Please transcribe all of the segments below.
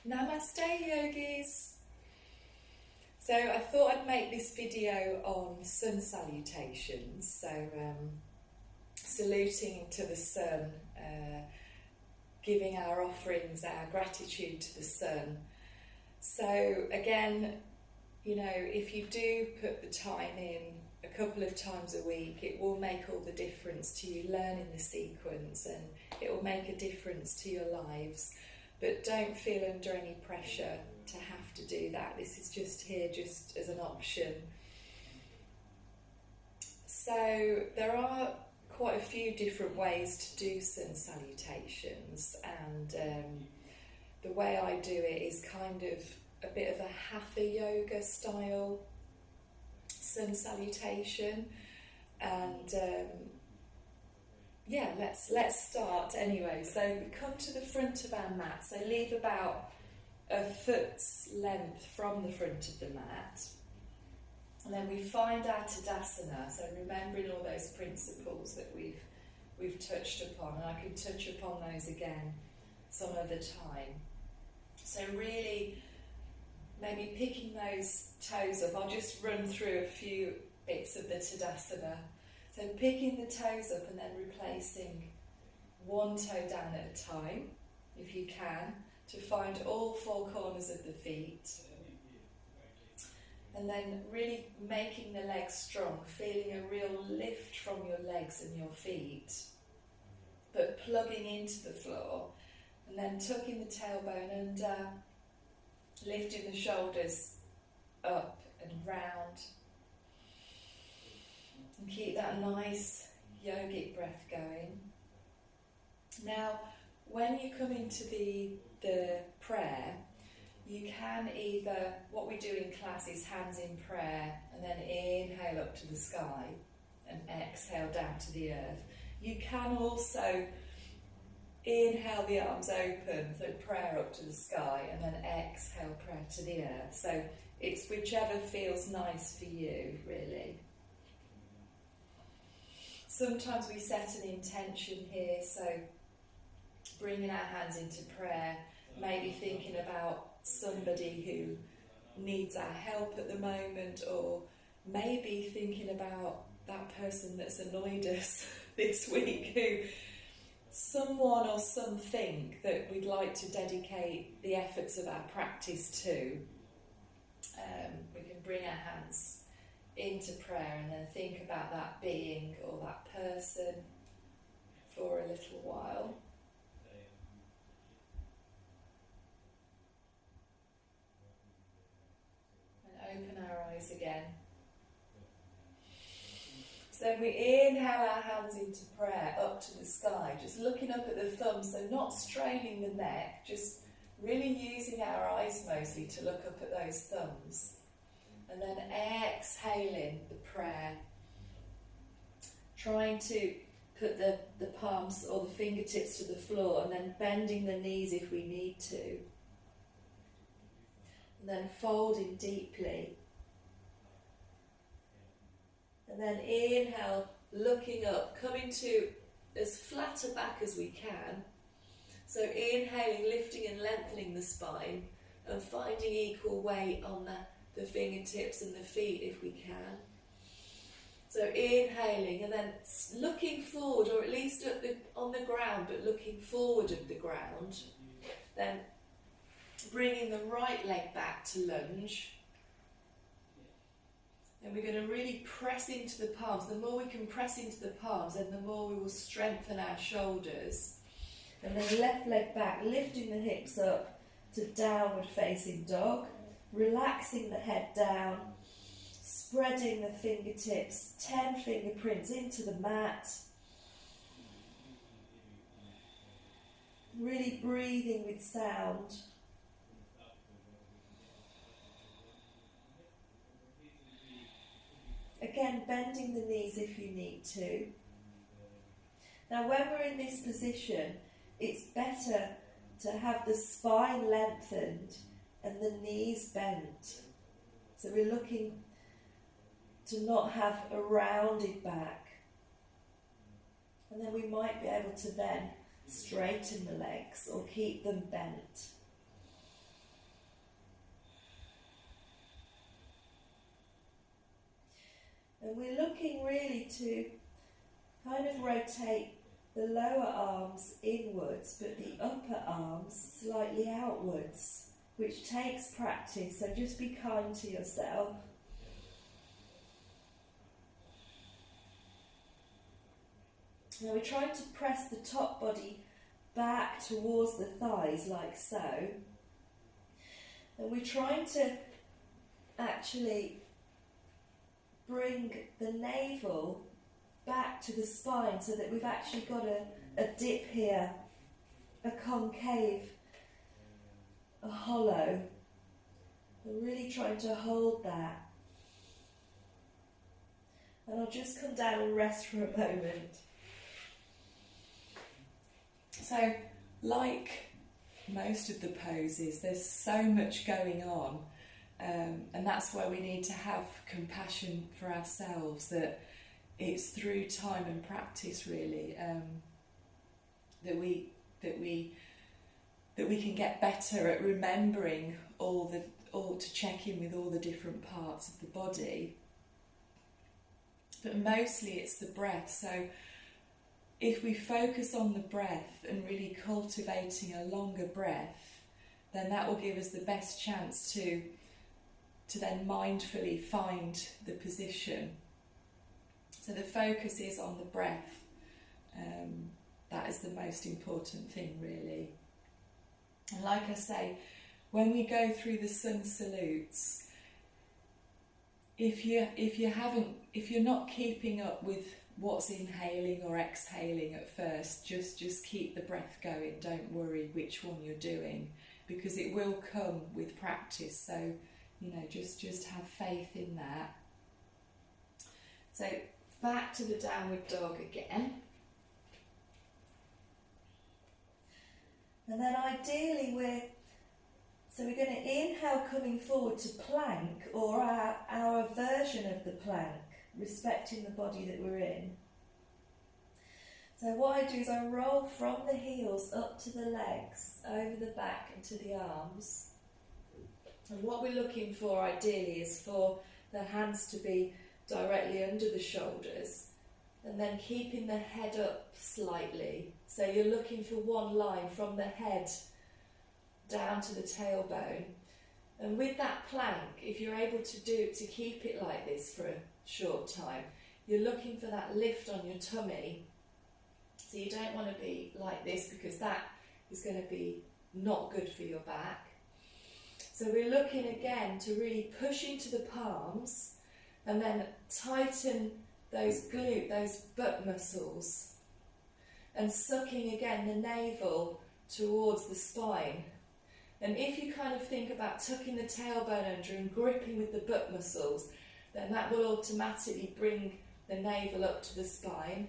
Namaste yogis! So I thought I'd make this video on sun salutations, so saluting to the sun, giving our offerings, our gratitude to the sun. So again, you know, if you do put the time in a couple of times a week, it will make all the difference to you learning the sequence, and it will make a difference to your lives. But don't feel under any pressure to have to do that. This is just here just as an option. So there are quite a few different ways to do sun salutations, and the way I do it is kind of a bit of a hatha yoga style sun salutation. And yeah, let's start anyway. So we come to the front of our mat, so leave about a foot's length from the front of the mat, and then we find our Tadasana, so remembering all those principles that we've touched upon, and I can touch upon those again some other time. So really maybe picking those toes up. I'll just run through a few bits of the Tadasana. So picking the toes up and then replacing one toe down at a time, if you can, to find all four corners of the feet. And then really making the legs strong, feeling a real lift from your legs and your feet, but plugging into the floor, and then tucking the tailbone under, lifting the shoulders up and round. And keep that nice yogic breath going. Now, when you come into the prayer, you can either, what we do in class is hands in prayer, and then inhale up to the sky and exhale down to the earth. You can also inhale the arms open, so prayer up to the sky, and then exhale prayer to the earth. So it's whichever feels nice for you, really. Sometimes we set an intention here, so bringing our hands into prayer, maybe thinking about somebody who needs our help at the moment, or maybe thinking about that person that's annoyed us this week, who someone or something that we'd like to dedicate the efforts of our practice to. We can bring our hands into prayer and then think about that being or that person for a little while. And open our eyes again. So then we inhale our hands into prayer up to the sky, just looking up at the thumbs, so not straining the neck, just really using our eyes mostly to look up at those thumbs. And then exhaling the prayer, trying to put the palms or the fingertips to the floor, and then bending the knees if we need to. And then folding deeply. And then inhale, looking up, coming to as flat a back as we can. So inhaling, lifting and lengthening the spine, and finding equal weight on the fingertips and the feet if we can. So inhaling and then looking forward, or at least on the ground, but looking forward of the ground. Then bringing the right leg back to lunge. And we're going to really press into the palms. The more we can press into the palms, then the more we will strengthen our shoulders. And then left leg back, lifting the hips up to downward facing dog. Relaxing the head down, spreading the fingertips, 10 fingerprints into the mat. Really breathing with sound. Again, bending the knees if you need to. Now, when we're in this position, it's better to have the spine lengthened and the knees bent. So we're looking to not have a rounded back. And then we might be able to then straighten the legs or keep them bent. And we're looking really to kind of rotate the lower arms inwards, but the upper arms slightly outwards, which takes practice, so just be kind to yourself. Now we're trying to press the top body back towards the thighs like so, and we're trying to actually bring the navel back to the spine so that we've actually got a dip here, a concave, a hollow. We're really trying to hold that. And I'll just come down and rest for a moment. So, like most of the poses, there's so much going on, and that's why we need to have compassion for ourselves, that it's through time and practice really that we can get better at remembering all to check in with all the different parts of the body. But mostly it's the breath. So if we focus on the breath and really cultivating a longer breath, then that will give us the best chance to then mindfully find the position. So the focus is on the breath. That is the most important thing, really. And like I say, when we go through the sun salutes, if you're not keeping up with what's inhaling or exhaling at first, just keep the breath going. Don't worry which one you're doing, because it will come with practice. So, just have faith in that. So back to the downward dog again. And then ideally we're going to inhale coming forward to plank, or our version of the plank, respecting the body that we're in. So what I do is I roll from the heels up to the legs, over the back and to the arms. And what we're looking for ideally is for the hands to be directly under the shoulders, and then keeping the head up slightly. So you're looking for one line from the head down to the tailbone. And with that plank, if you're able to keep it like this for a short time, you're looking for that lift on your tummy. So you don't want to be like this, because that is going to be not good for your back. So we're looking again to really push into the palms and then tighten those butt muscles, and sucking again the navel towards the spine. And if you kind of think about tucking the tailbone under and gripping with the butt muscles, then that will automatically bring the navel up to the spine.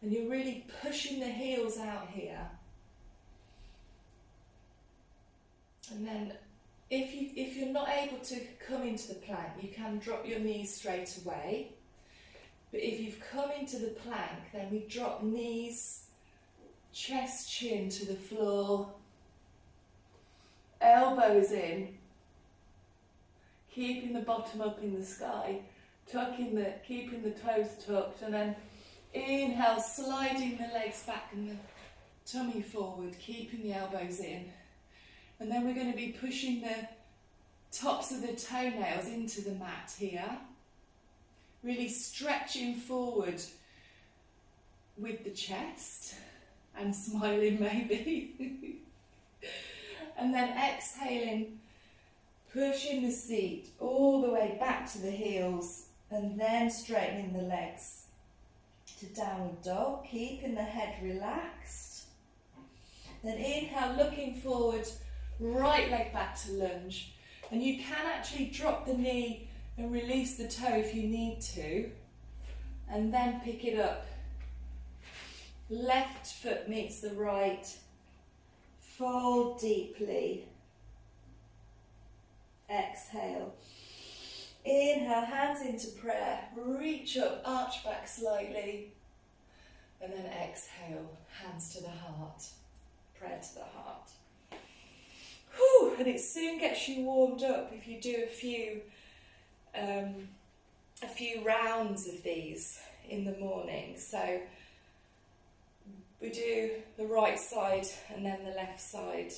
And you're really pushing the heels out here. And then if you're not able to come into the plank, you can drop your knees straight away. But if you've come into the plank, then we drop knees, chest, chin to the floor, elbows in, keeping the bottom up in the sky, keeping the toes tucked, and then inhale, sliding the legs back and the tummy forward, keeping the elbows in. And then we're going to be pushing the tops of the toenails into the mat here, really stretching forward with the chest and smiling maybe. And then exhaling, pushing the seat all the way back to the heels, and then straightening the legs to downward dog, keeping the head relaxed. Then inhale, looking forward, right leg back to lunge. And you can actually drop the knee and release the toe if you need to, and then pick it up. Left foot meets the right. Fold deeply. Exhale. Inhale, hands into prayer. Reach up, arch back slightly. And then exhale, hands to the heart. Prayer to the heart. Whew, and it soon gets you warmed up if you do a few a few rounds of these in the morning. So we do the right side and then the left side,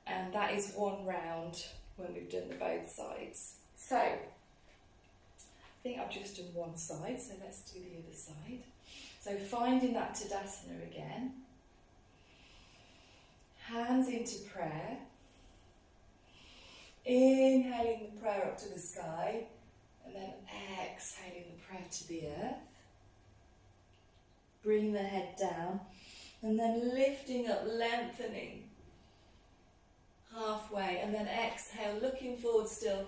and that is one round when we've done the both sides. So I think I've just done one side, so let's do the other side. So finding that Tadasana again, hands into prayer, inhaling the prayer up to the sky, and then exhaling the prayer to the earth. Bring the head down, and then lifting up, lengthening halfway, and then exhale, looking forward still,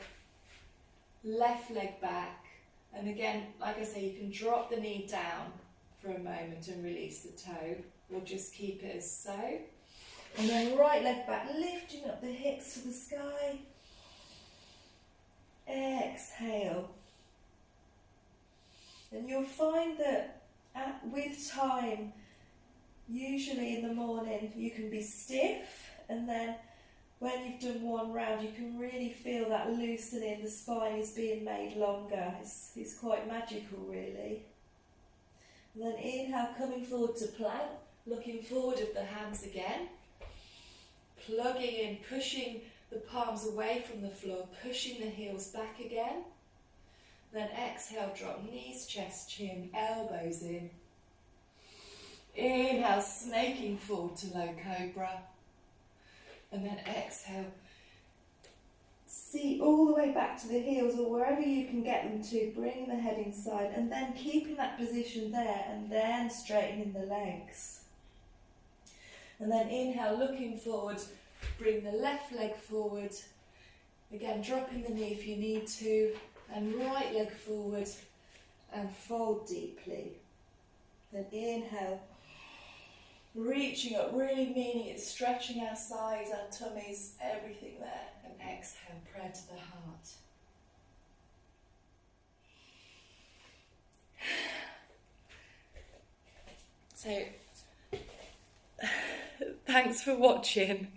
left leg back, and again, like I say, you can drop the knee down for a moment and release the toe, or just keep it as so. And then right leg back, lifting up the hips to the sky. Exhale. And you'll find that with time, usually in the morning, you can be stiff, and then when you've done one round, you can really feel that loosening, the spine is being made longer. It's quite magical, really. And then inhale, coming forward to plank, looking forward of the hands again. Plugging in, pushing the palms away from the floor, pushing the heels back again. Then exhale, drop knees, chest, chin, elbows in. Inhale, snaking forward to low cobra. And then exhale, seat all the way back to the heels or wherever you can get them to, bringing the head inside and then keeping that position there and then straightening the legs. And then inhale, looking forward, bring the left leg forward, again dropping the knee if you need to, and right leg forward and fold deeply. Then inhale, reaching up, really meaning it, stretching our sides, our tummies, everything there, and exhale, prayer to the heart. So, thanks for watching.